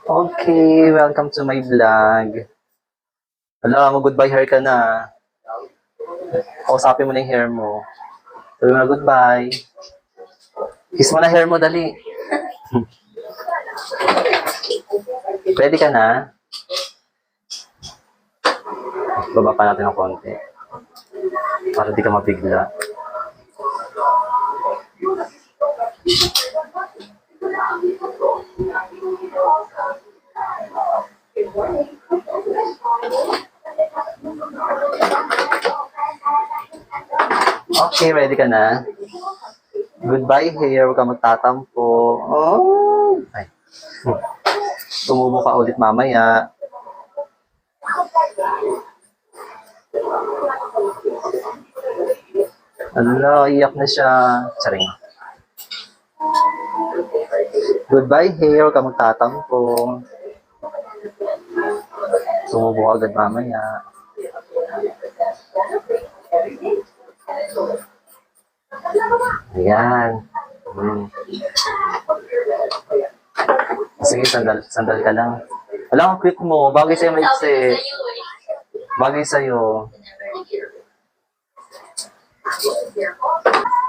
Okay, welcome to my vlog. Hala, mag-goodbye hair ka na. Kausapin mo na yung hair mo. Sabi mo na goodbye. Kiss mo na hair mo, dali. Ready ka na? Baba pa natin ng konti. Para di ka mabigla. Okay, ready ka na? Goodbye hair, huwag ka magtatampo. Oh! Ay. Tumubo ka ulit mamaya. Ala, iyak na siya. Charing. Goodbye hair, huwag ka magtatampo. Tumubo ka agad mamaya. Ayan. Sige, sandal ka lang. Wala ang quick mo. Bagay sa'yo maiksi. Bagay sa'yo.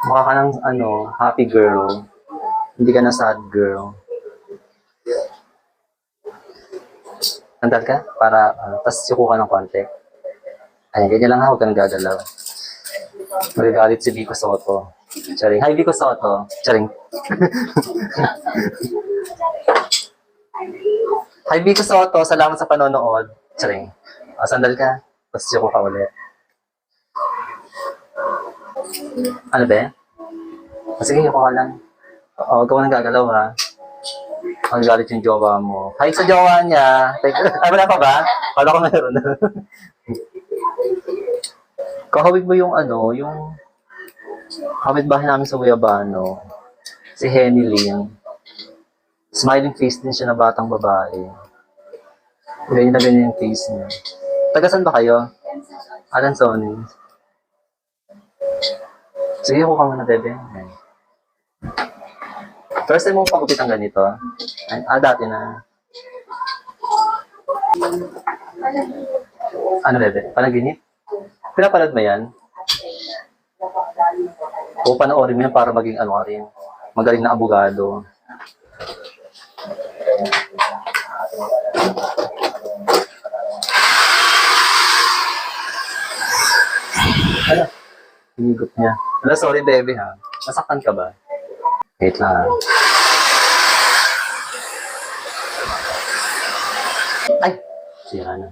Mukha ka ng happy girl. Hindi ka na sad girl. Sandal ka? Para, tas yuko ka ng konti. Ayan, ganyan lang ha. Huwag ka nang gagalaw. Magagalit si Vico Soto. Charing. Hi, Vico Soto. Charing. Hi, Vico Soto. Salamat sa panonood. Charing. Sandal ka. Tapos yuko ka ulit. Ano ba? Sige, yuko ka lang. Oo, gawa ng gagalaw ha. Magagalit yung jowa mo. Hi sa jowa niya. Ay, wala pa ba? Kala ko meron. Kahawig mo yung yung kapitbahay namin sa Guyabano. Si Henny Lynn. Smiling face din siya na batang babae. Ganyan na ganyan yung face niya. Tagasan ba kayo? Alan Sony. Sige, ako ka muna, bebe. First time mo pagupit ang ganito? Dati na. Ano, bebe? Panaginip? Pinapalad mo yan? O panoorin mo yan para maging ka rin. Magaling na abogado. Ano? Hinigot niya. Wala, sorry baby ha. Nasaktan ka ba? Wait lang ha. Ay! Sira na.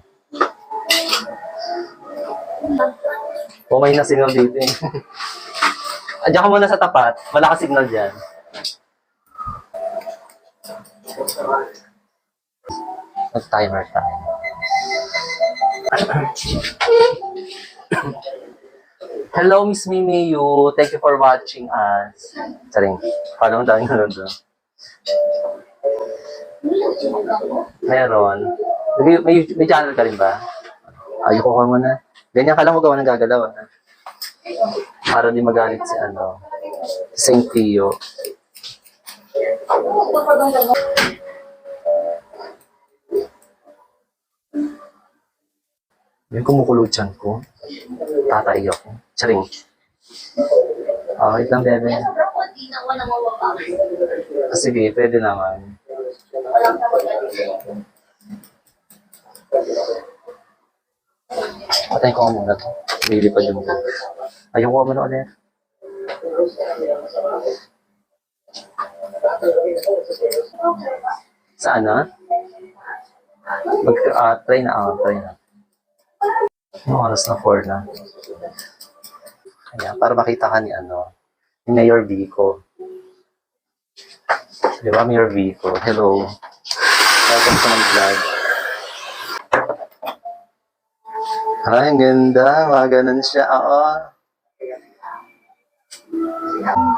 May na signal dito eh. Diyan ka muna sa tapat. Malakas signal dyan. Mag-timer tayo. Hello, Miss Mimiyu. Thank you for watching us. Saring. Paano ang dami na doon? Meron. May channel ka rin ba? Ayoko ko muna. Ganyan ka lang mo gawa ng gagalaw. Para di magalit si Saint Theo. Yung kumukulo dyan ko. Tatay ako. Charing. Wait lang, bebe. Sige, pwede naman. Patayin ko muna to. Lilipad yung buhok. Ayun ko muna ulit. Saan na? Try na. Try na. Oras na 4 na. Ayan, para makita ka ni ni Mayor Vico. Di ba, Mayor Vico? Hello. Welcome to my vlog. Ay, ang ganda. Mga ganun siya. Oo.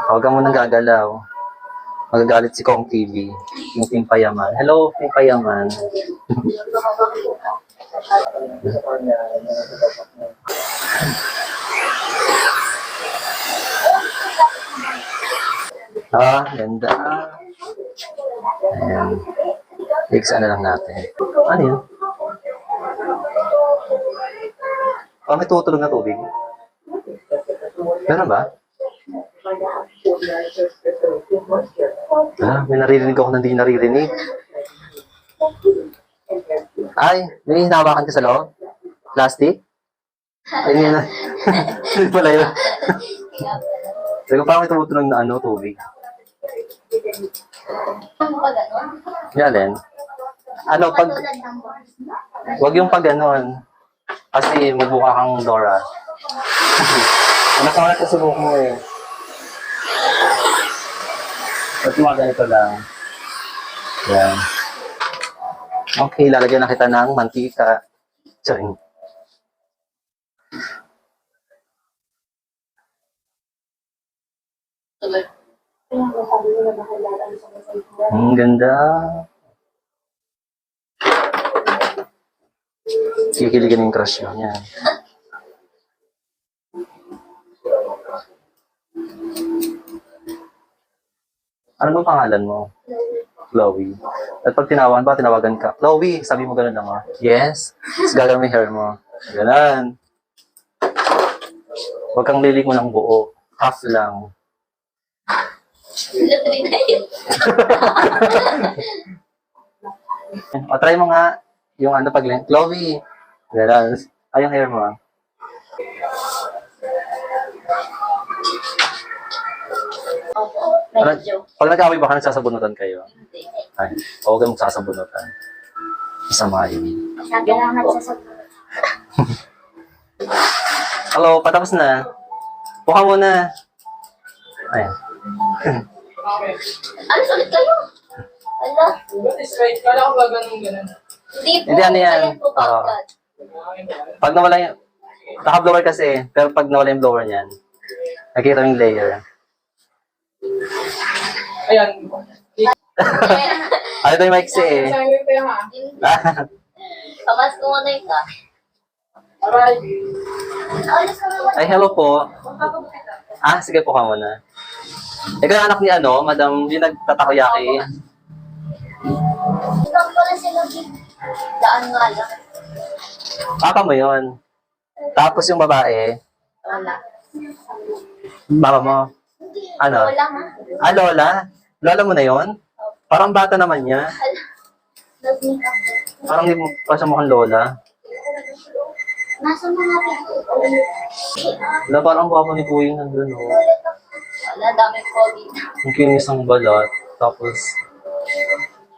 Huwag ka munang gagalaw. Magagalit si Kong TV. Yung Team Payaman. Hello, Team Payaman. Ganda. Ayan. Mix ano lang natin. Ano yun? May tutulog na tubig. Meron ba? May naririnig ako na hindi naririnig. Ay, may hinahawakan ka sa loob? Plastic? Ay, hindi na. Hindi pala yun. Sabi ko, parang may tumutunog na tubig. Yan din. Wag yung pag ganon. Kasi magbuka kang Dora. Masama na sa subok mo eh. At mga ganito lang. Yan. Okay, lalagyan na kita ng mantika. Charing. Ang ganda. Kikiligan yung crush mo. Yan. Ano bang pangalan mo? Chloe. At pag tinawagan ka, Chloe, sabi mo gano'n lang yes. Tapos gagawin mo yung hair mo. Gano'n. Huwag kang lilig mo ng buo. Half lang. Try mo nga yung Chloe. Gano'n. Ay, yung hair mo Pag nag-away baka nagsasabunutan kayo. Ay, huwag kang magsasabunutan. Masama yun. Sabi lang nagsasabunutan. Hello, patapos na. Buka muna. Ayan. Ano, sulit kayo? Ala. Straight. Kala ko ba ganun? Hindi po. Hindi, ano yan? Ayan po, pagkat. Pag nawala yung... Naka-blower kasi, pero pag nawala yung blower niyan, nakikita yung layer. Ayan. Ano ito yung maiksi eh? Sabi ko yung Kamas ko muna yung ka. Aray. Alis ka naman. Ay, hello po. Sige po ka muna. Ikaw yung anak ni Madam, yung nagtatakoyaki. Ikaw pala sila daan nga lang. Papa mo yun. Tapos yung babae, Wala. mama mo. Ano? Wala nga. Lola? Lola mo na yun? Parang bata naman niya. Nag-makeup. Parang hindi mo pa siya mukhang lola. Nasa mga Wala, parang guwapo ni Kuya nandun, Wala, daming COVID. Ang kinis ng balat. Tapos,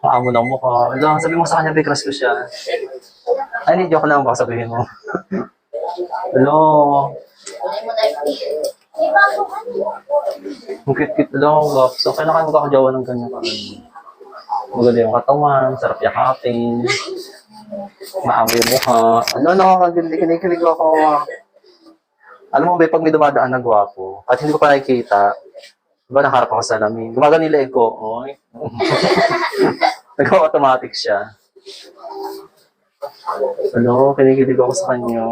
maamo ng mukha. Wala, sabi mo sa kanya, may crush ko siya. Ay, hindi, joke lang. Baka sabihin mo. Hello. Kulay mo na yung Di ba ako Ang cute-cute lang. So, kaya na kayo magkakajawa ng ganyan. Maganda yung katawan, sarap yakapin. Maamo yung mukha. Nakakaganda. Kinikilig ako. Alam mo ba, pag may dumadaan na gwapo, at hindi ko pa nakikita, diba nakaharap ako sa salamin, gumagano nila ko, oy. Nag-automatic siya. Hello, kinikilig ako sa kanya.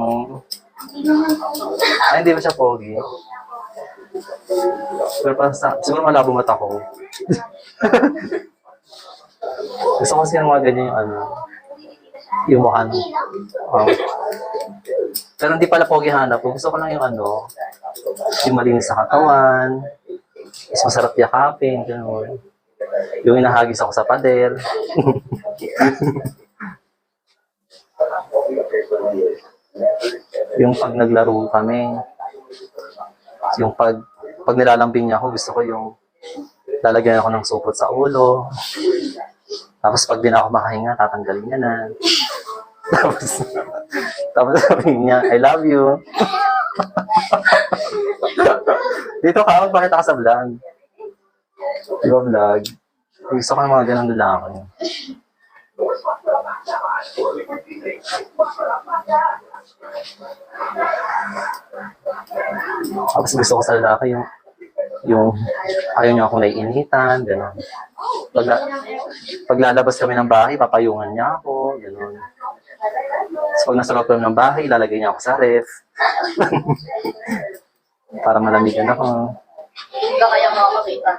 Ay, hindi ba siya pogi? Pero parang siguro malabo mata ko. Gusto ko kasi yung mga ganyan yung mukha. Pero hindi pala pogi hanap ko. Gusto ko lang yung yung malinis sa katawan, is masarap yakapin, gano'n. Yung inahagis ako sa pader. Yung pag naglaro kami, yung pag nilalambing niya ako, gusto ko yung lalagyan ako ng supot sa ulo. Tapos pag di na ako makahinga, tatanggalin niya na. Tapos sabihin niya, I love you. Dito ka, magpakita ka sa vlog. Di ba vlog? Gusto ko ng mga ganang lalaki. Tapos gusto ko sa lalaki yung ayaw niya akong naiinitan, gano'n. Pag lalabas kami ng bahay, papayungan niya ako, gano'n. So, pag nasa loob kami ng bahay, ilalagay niya ako sa ref. Para malamigan ako. Hindi ka kaya makakakita.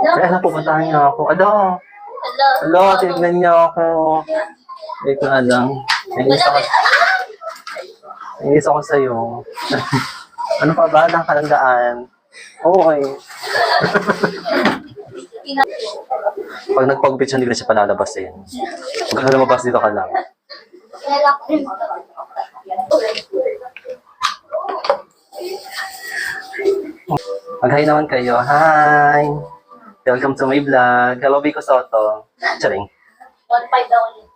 Ay, alam, pupuntahan niyo ako. Alo, Hello. tignan niyo ako. Wait na lang. Nainis ako sa'yo. Ano pa ba? Ang kalandaan. Oo eh. Pag nagpag-bitch, hindi ko na siya palalabasin. Huwag ka lumabas dito ka lang. Mag-hi naman kayo. Hi! Welcome to my vlog. Hello, Biko Soto. Charing. 1.5 daw ulit.